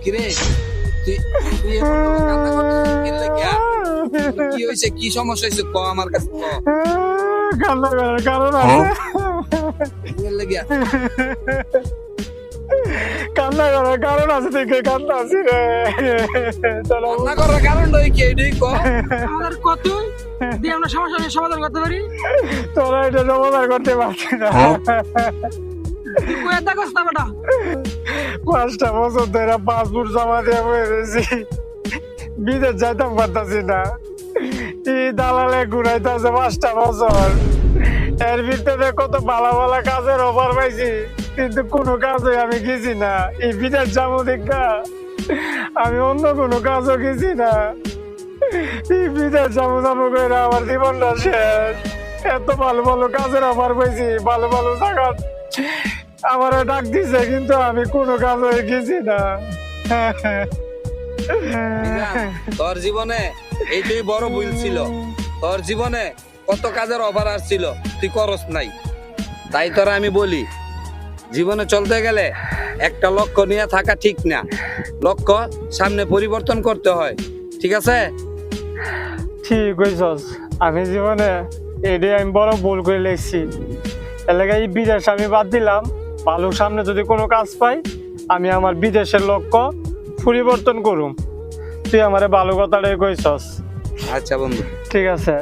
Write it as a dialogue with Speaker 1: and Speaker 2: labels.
Speaker 1: কিরে তুই তুই এমন কান্না করতেছিস কি লাগিয়া? কি হয়েছে, কি সমস্যা হয়েছে ক আমার কাছে ক।
Speaker 2: কান্না করার কারণ আছে,
Speaker 1: কি লাগিয়া?
Speaker 2: কান্না করার কারণ আছে, দেখে কান্না আছি রে। চলো
Speaker 1: কান্না করার কারণটা কি এটাই ক।
Speaker 3: আমাদের কত দিয়ে আমরা সমস্যা সমাধান করতে পারি।
Speaker 2: তোরা এটা সমাধান করতে পারছি না।
Speaker 3: তুই কয়ে থাকস না বেটা।
Speaker 2: 5টা বছর ধরে পাসপোর্ট জমা দিয়ে বসেছি, বিদেশ যাইতাম পারতাছি না। এই দালালে ঘুরাইতেছে 5টা বছর। এর ভিতরে কত ভালো ভালো কাজের অফার পাইছি, কিন্তু কোনো কাজে আমি গেছি না। এই বিদেশ যাবো দেখা আমি অন্য কোনো কাজও গেছি না। এই বিদেশ যাবো যাবো করে আমার জীবনটা শেষ। এত ভালো ভালো কাজের অফার পাইছি, ভালো ভালো জায়গা আমার ডাক দিছে, কিন্তু আমি কোনো কাজে গেছি না।
Speaker 1: তোর জীবনে এইটাই বড় ভুল ছিল। তোর জীবনে কত কাজের অফার আসছিল, তুই করস নাই। তাই তোরা আমি বলি, জীবনে চলতে গেলে একটা লক্ষ্য নিয়ে থাকা ঠিক না। লক্ষ্য সামনে পরিবর্তন করতে হয়, ঠিক আছে?
Speaker 2: ঠিক কইছস, আমি জীবনে এটাই আমি বড় ভুল করে লেগছি। এলাকায় এই বিদেশ আমি বাদ দিলাম। ভালো সামনে যদি কোনো কাজ পাই, আমি আমার বিদেশের লক্ষ্য পরিবর্তন করুম। তুই আমারে ভালো কথাটাই কইছস।
Speaker 1: আচ্ছা বন্ধু।
Speaker 2: ঠিক আছে।